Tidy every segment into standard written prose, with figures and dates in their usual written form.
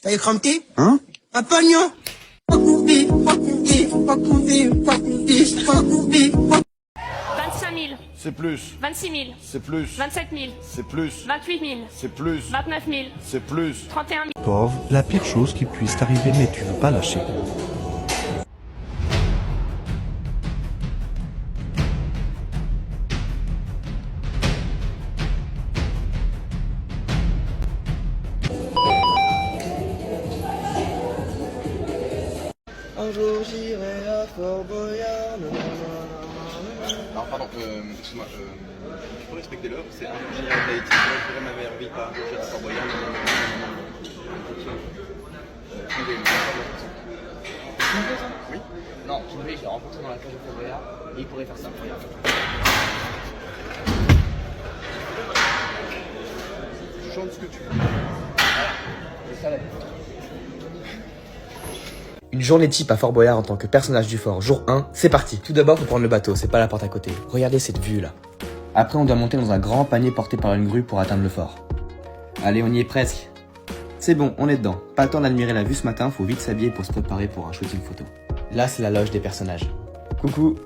T'as écranté? Hein? Un pognon? 25 000, C'est plus, 26 000, c'est plus, 27 000, c'est plus, 28 000, c'est plus, 29 000, c'est plus. 31 000. Pauvre, la pire chose qui puisse t'arriver, mais tu veux pas lâcher. Un jour j'irai à Fort Boyard. Alors pardon, excuse-moi, je peux respecter l'heure, c'est un jour j'irai à Tahiti, je ferai ma meilleure vie, pas un jour j'irai à Fort Boyard. Oui. Non, Kinvey, je l'ai rencontré dans la cage de Fort Boyard et il pourrait faire ça. Je chante ce que tu veux. C'est ça la vie. Une journée type à Fort Boyard en tant que personnage du fort, jour 1, c'est parti. Tout d'abord, faut prendre le bateau, c'est pas la porte à côté. Regardez cette vue là. Après, on doit monter dans un grand panier porté par une grue pour atteindre le fort. Allez, on y est presque. C'est bon, on est dedans. Pas le temps d'admirer la vue ce matin, faut vite s'habiller pour se préparer pour un shooting photo. Là, c'est la loge des personnages. Coucou.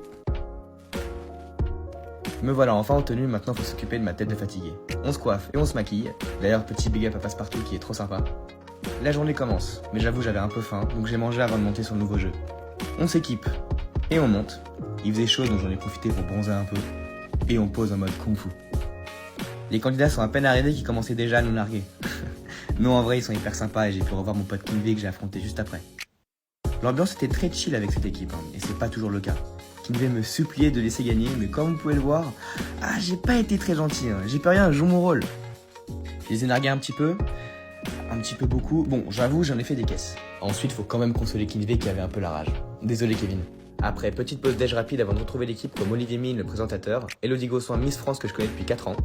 Me voilà enfin en tenue, maintenant faut s'occuper de ma tête de fatigué. On se coiffe et on se maquille. D'ailleurs, petit big up à Passepartout qui est trop sympa. La journée commence, mais j'avoue j'avais un peu faim, donc j'ai mangé avant de monter sur le nouveau jeu. On s'équipe, et on monte. Il faisait chaud, donc j'en ai profité pour bronzer un peu. Et on pose en mode kung fu. Les candidats sont à peine arrivés qui commençaient déjà à nous narguer. Non, en vrai, ils sont hyper sympas et j'ai pu revoir mon pote Kinvey que j'ai affronté juste après. L'ambiance était très chill avec cette équipe, et c'est pas toujours le cas. Kinvey me suppliait de laisser gagner, mais comme vous pouvez le voir, j'ai pas été très gentil, j'ai pas rien, je joue mon rôle. Je les ai nargués un petit peu beaucoup. Bon, j'avoue, j'en ai fait des caisses. Ensuite, faut quand même consoler Kinvey qui avait un peu la rage. Désolé Kevin. Après, petite pause déj rapide avant de retrouver l'équipe comme Olivier Mine, le présentateur, Elodie Gossoin, Miss France que je connais depuis 4 ans.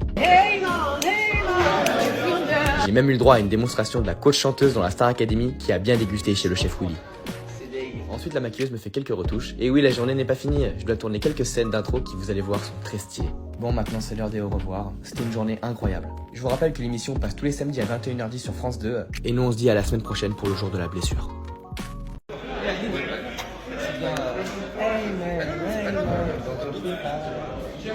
J'ai même eu le droit à une démonstration de la coach chanteuse dans la Star Academy qui a bien dégusté chez le chef Willy. Ensuite, la maquilleuse me fait quelques retouches. Et oui, la journée n'est pas finie, je dois tourner quelques scènes d'intro qui, vous allez voir, sont très stylées. Bon, maintenant c'est l'heure des au revoir. C'était une journée incroyable. Je vous rappelle que l'émission passe tous les samedis à 21h10 sur France 2. Et nous, on se dit à la semaine prochaine pour le jour de la blessure. Tu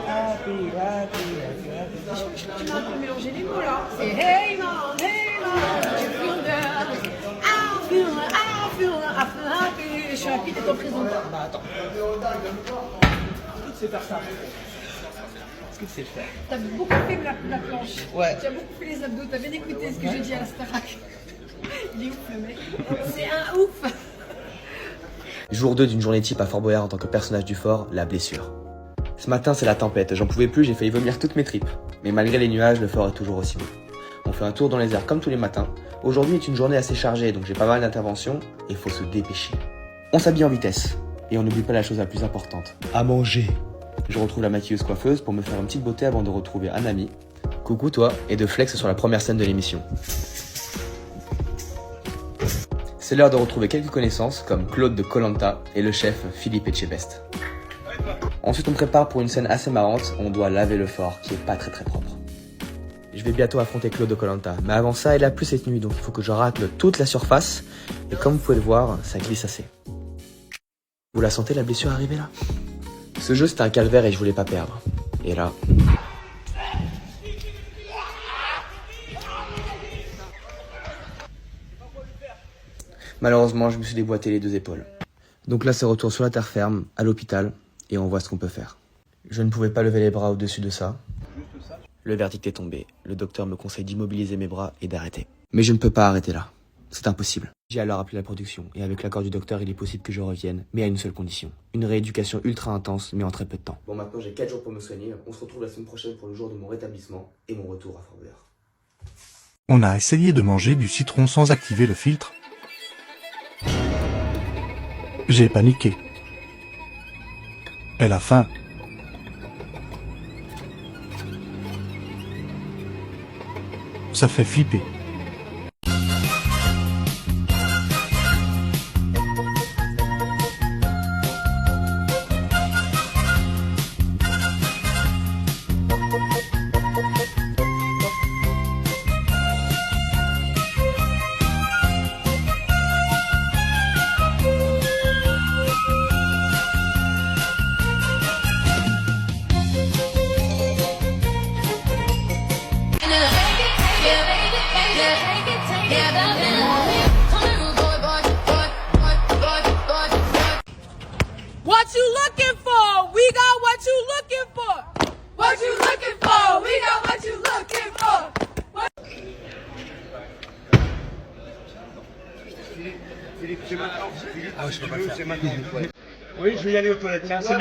m'as un peu mélangé les mots là. C'est hey man, je suis rapide et t'en présente pas. Bah attends. Est-ce que tu sais faire ça? Est-ce que tu sais le faire? T'as beaucoup fait la planche. Ouais. Tu as beaucoup fait les abdos. T'as bien écouté ce que j'ai dit à la Starac. Il est ouf le mec. C'est un ouf. Jour 2 d'une journée type à Fort Boyard en tant que personnage du fort, la blessure. Ce matin, c'est la tempête. J'en pouvais plus, j'ai failli vomir toutes mes tripes. Mais malgré les nuages, le fort est toujours aussi beau. On fait un tour dans les airs comme tous les matins. Aujourd'hui est une journée assez chargée, donc j'ai pas mal d'interventions et faut se dépêcher. On s'habille en vitesse. Et on n'oublie pas la chose la plus importante. À manger. Je retrouve la maquilleuse coiffeuse pour me faire une petite beauté avant de retrouver un ami. Coucou toi, et de flex sur la première scène de l'émission. C'est l'heure de retrouver quelques connaissances comme Claude de koh et le chef Philippe Etchebest. Ensuite on prépare pour une scène assez marrante, on doit laver le fort qui est pas très propre. Je vais bientôt affronter Claude de koh mais avant ça il a plu cette nuit donc il faut que je racle toute la surface et comme vous pouvez le voir, ça glisse assez. Vous la sentez la blessure arriver là? Ce jeu c'était un calvaire et je voulais pas perdre. Et là... Malheureusement, je me suis déboîté les 2 épaules. Donc là, c'est retour sur la terre ferme, à l'hôpital, et on voit ce qu'on peut faire. Je ne pouvais pas lever les bras au-dessus de ça. Le verdict est tombé. Le docteur me conseille d'immobiliser mes bras et d'arrêter. Mais je ne peux pas arrêter là. C'est impossible. J'ai alors appelé la production, et avec l'accord du docteur, il est possible que je revienne, mais à une seule condition. Une rééducation ultra intense, mais en très peu de temps. Bon, maintenant j'ai 4 jours pour me soigner. On se retrouve la semaine prochaine pour le jour de mon rétablissement et mon retour à Fort Boyard. On a essayé de manger du citron sans activer le filtre. J'ai paniqué. Elle a faim. Ça fait flipper. What you looking for? We got what you looking for. What you looking for? We got what you looking for. Philippe, c'est maintenant. Ah oui, je peux pas le faire. C'est maintenant. Oui, je vais y aller aux toilettes. Merci.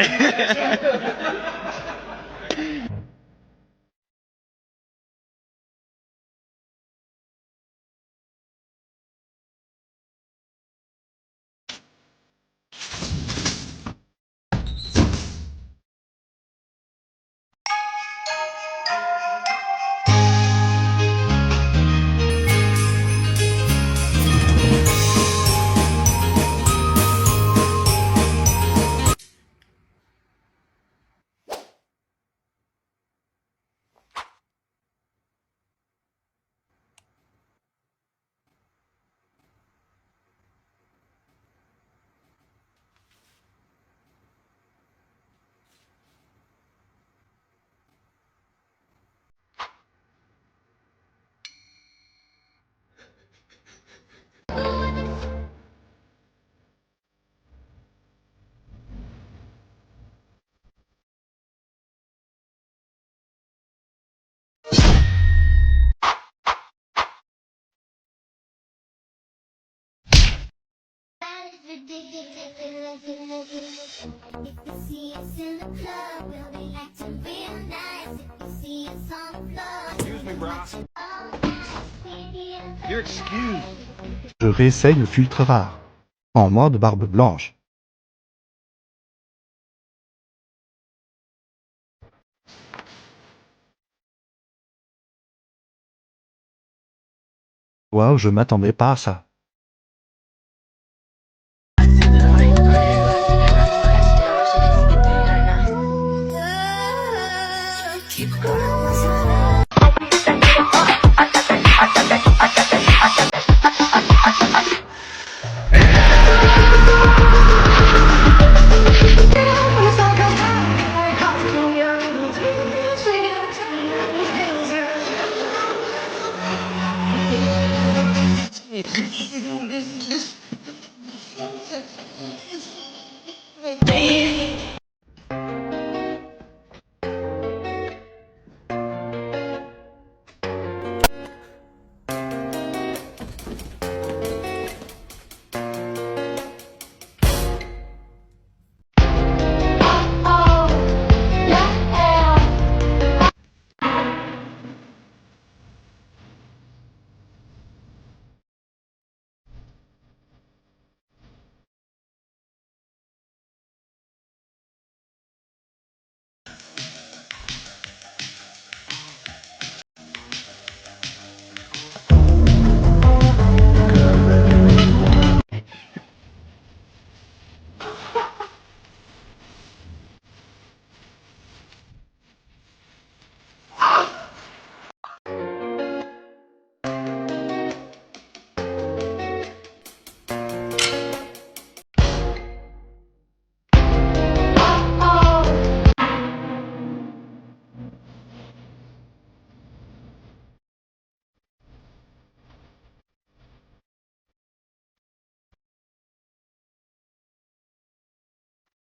Je réessaye le filtre rare. En mode barbe blanche. Waouh, je m'attendais pas à ça.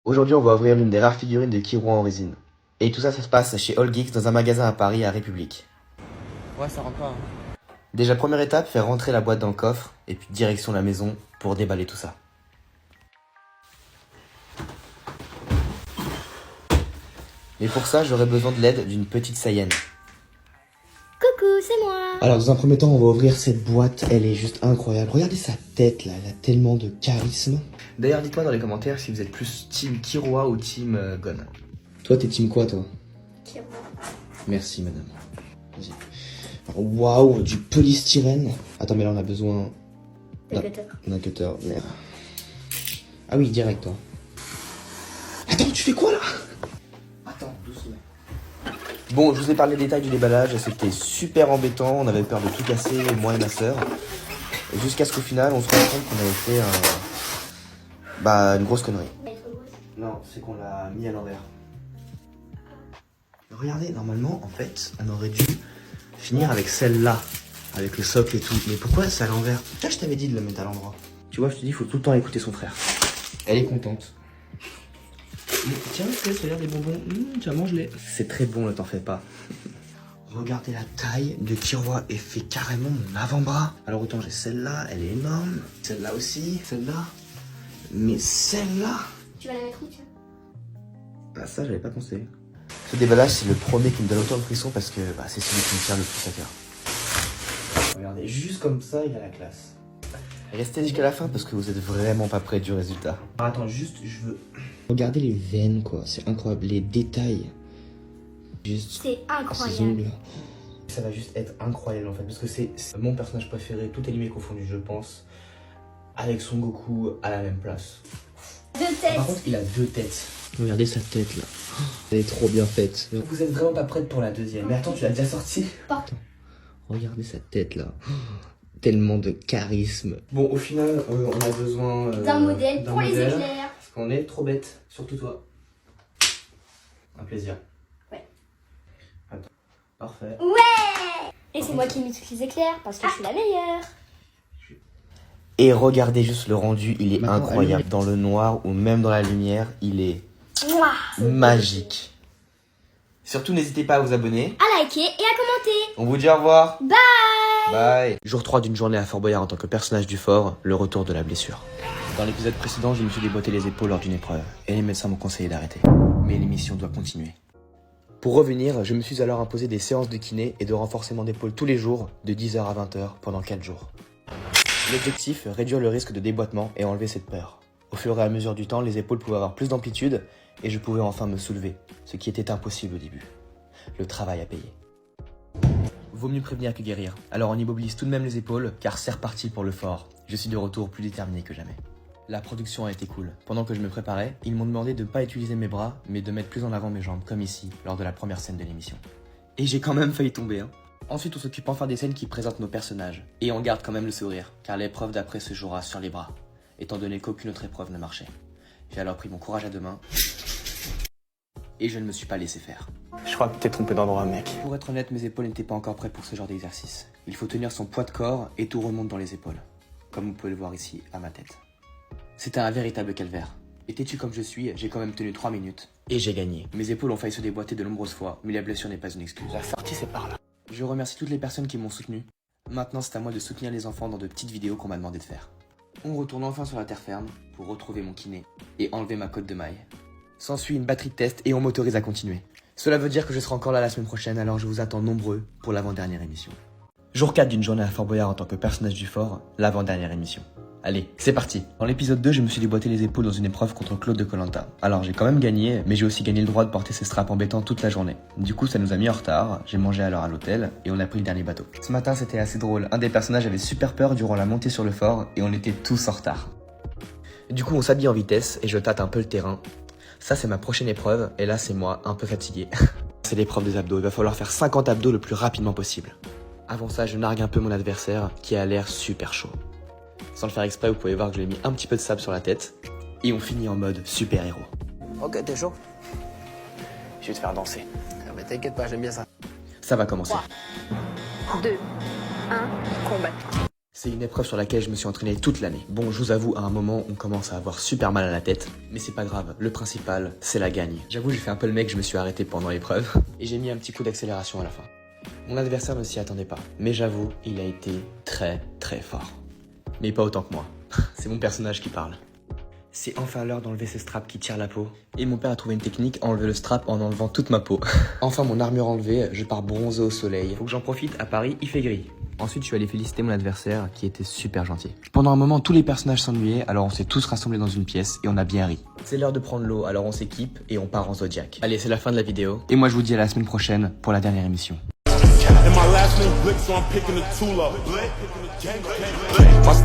Aujourd'hui, on va ouvrir l'une des rares figurines de Kiro en résine. Et tout ça, ça se passe chez All Geeks dans un magasin à Paris, à République. Ouais, ça rentre pas. Hein. Déjà, première étape, faire rentrer la boîte dans le coffre, et puis direction la maison pour déballer tout ça. Mais pour ça, j'aurais besoin de l'aide d'une petite Saiyenne. Coucou, c'est moi. Alors dans un premier temps on va ouvrir cette boîte, elle est juste incroyable. Regardez sa tête là, elle a tellement de charisme. D'ailleurs, dites-moi dans les commentaires si vous êtes plus team Kiroa ou team Gon. Toi t'es team quoi toi? Kiro. Merci madame. Vas-y. Alors, waouh, du polystyrène. Attends mais là on a besoin d'un cutter. Merde. Ah oui, direct toi. Attends, tu fais quoi là? Attends, doucement. Bon, je vous ai parlé des détails du déballage, c'était super embêtant, on avait peur de tout casser, moi et ma sœur. Jusqu'à ce qu'au final, on se rende compte qu'on avait fait une grosse connerie. Non, c'est qu'on l'a mis à l'envers. Regardez, normalement, en fait, on aurait dû finir avec celle-là. avec le socle et tout. Mais pourquoi c'est à l'envers? Là, je t'avais dit de le mettre à l'endroit. Tu vois, je te dis, il faut tout le temps écouter son frère. Elle est contente. Tiens, regarde des bonbons. Tiens, mange-les. C'est très bon, ne t'en fais pas. Regardez la taille du tiroir et fait carrément mon avant-bras. Alors autant j'ai celle-là, elle est énorme. Celle-là aussi, celle-là. Mais celle-là... Tu vas la mettre où, tiens? Ah ça, j'avais pas pensé. Ce déballage, c'est le premier qui me donne autant de frissons parce que c'est celui qui me tient le plus à cœur. Regardez, juste comme ça, il a la classe. Restez jusqu'à la fin parce que vous êtes vraiment pas près du résultat. Alors, attends, juste, je veux... Regardez les veines, quoi. C'est incroyable. Les détails. Juste... C'est ces incroyable. ongles. Ça va juste être incroyable, en fait. Parce que c'est mon personnage préféré, tout animé confondu, je pense. Avec Son Goku à la même place. 2 têtes. Par contre, il a 2 têtes. Regardez sa tête, là. Elle est trop bien faite. Vous êtes vraiment pas prête pour la deuxième. Mais attends, tu l'as déjà sortie? Porte. Regardez sa tête, là. Tellement de charisme. Bon, au final, on a besoin D'un modèle pour les éclairs. Parce qu'on est trop bête, surtout toi. Un plaisir. Ouais. Attends. Parfait. Ouais. Et c'est moi qui mets tous les éclairs parce que je suis la meilleure. Et regardez juste le rendu, il est incroyable. Dans le noir ou même dans la lumière, il est magique. Surtout, n'hésitez pas à vous abonner, À liker et à commenter. On vous dit au revoir. Bye. Bye. Jour 3 d'une journée à Fort Boyard en tant que personnage du fort, le retour de la blessure. Dans l'épisode précédent, je me suis déboîté les épaules lors d'une épreuve, et les médecins m'ont conseillé d'arrêter. Mais l'émission doit continuer. Pour revenir, je me suis alors imposé des séances de kiné et de renforcement d'épaule tous les jours, de 10h à 20h, pendant 4 jours. L'objectif, réduire le risque de déboîtement et enlever cette peur. Au fur et à mesure du temps, les épaules pouvaient avoir plus d'amplitude, et je pouvais enfin me soulever, ce qui était impossible au début. Le travail à payer. Vaut mieux prévenir que guérir, alors on immobilise tout de même les épaules, car c'est reparti pour le fort. Je suis de retour plus déterminé que jamais. La production a été cool. Pendant que je me préparais, ils m'ont demandé de ne pas utiliser mes bras, mais de mettre plus en avant mes jambes, comme ici, lors de la première scène de l'émission. Et j'ai quand même failli tomber, hein. Ensuite, on s'occupe enfin des scènes qui présentent nos personnages. Et on garde quand même le sourire, car l'épreuve d'après se jouera sur les bras, étant donné qu'aucune autre épreuve ne marchait. J'ai alors pris mon courage à deux mains, et je ne me suis pas laissé faire. Je crois que tu t'es trompé d'endroit, mec. Pour être honnête, mes épaules n'étaient pas encore prêtes pour ce genre d'exercice. Il faut tenir son poids de corps et tout remonte dans les épaules. Comme vous pouvez le voir ici, à ma tête. C'était un véritable calvaire. Et têtu comme je suis, j'ai quand même tenu 3 minutes. Et j'ai gagné. Mes épaules ont failli se déboîter de nombreuses fois, mais la blessure n'est pas une excuse. La sortie, c'est par là. Je remercie toutes les personnes qui m'ont soutenu. Maintenant, c'est à moi de soutenir les enfants dans de petites vidéos qu'on m'a demandé de faire. On retourne enfin sur la terre ferme pour retrouver mon kiné et enlever ma cotte de maille. S'ensuit une batterie de test et on m'autorise à continuer. Cela veut dire que je serai encore là la semaine prochaine, alors je vous attends nombreux pour l'avant-dernière émission. Jour 4 d'une journée à Fort Boyard en tant que personnage du fort, l'avant-dernière émission. Allez, c'est parti. Dans l'épisode 2, je me suis déboîté les épaules dans une épreuve contre Claude de Koh-Lanta. Alors j'ai quand même gagné, mais j'ai aussi gagné le droit de porter ces straps embêtants toute la journée. Du coup, ça nous a mis en retard, j'ai mangé alors à l'hôtel, et on a pris le dernier bateau. Ce matin, c'était assez drôle. Un des personnages avait super peur durant la montée sur le fort, et on était tous en retard. Du coup, on s'habille en vitesse, et je tâte un peu le terrain. Ça, c'est ma prochaine épreuve, et là, c'est moi, un peu fatigué. C'est l'épreuve des abdos, il va falloir faire 50 abdos le plus rapidement possible. Avant ça, je nargue un peu mon adversaire, qui a l'air super chaud. Sans le faire exprès, vous pouvez voir que je lui ai mis un petit peu de sable sur la tête. Et on finit en mode super-héros. Ok, t'es chaud? Je vais te faire danser. Ah bah t'inquiète pas, j'aime bien ça. Ça va commencer. 3, 2, 1, combat. C'est une épreuve sur laquelle je me suis entraîné toute l'année. Bon, je vous avoue, à un moment, on commence à avoir super mal à la tête. Mais c'est pas grave, le principal, c'est la gagne. J'avoue, j'ai fait un peu le mec, je me suis arrêté pendant l'épreuve. Et j'ai mis un petit coup d'accélération à la fin. Mon adversaire ne s'y attendait pas. Mais j'avoue, il a été très très fort. Mais pas autant que moi. C'est mon personnage qui parle. C'est enfin l'heure d'enlever ce strap qui tire la peau. Et mon père a trouvé une technique, enlever le strap en enlevant toute ma peau. Enfin mon armure enlevée, je pars bronzer au soleil. Faut que j'en profite, à Paris, il fait gris. Ensuite, je suis allé féliciter mon adversaire qui était super gentil. Pendant un moment, tous les personnages s'ennuyaient, alors on s'est tous rassemblés dans une pièce et on a bien ri. C'est l'heure de prendre l'eau, alors on s'équipe et on part en Zodiac. Allez, c'est la fin de la vidéo. Et moi je vous dis à la semaine prochaine pour la dernière émission.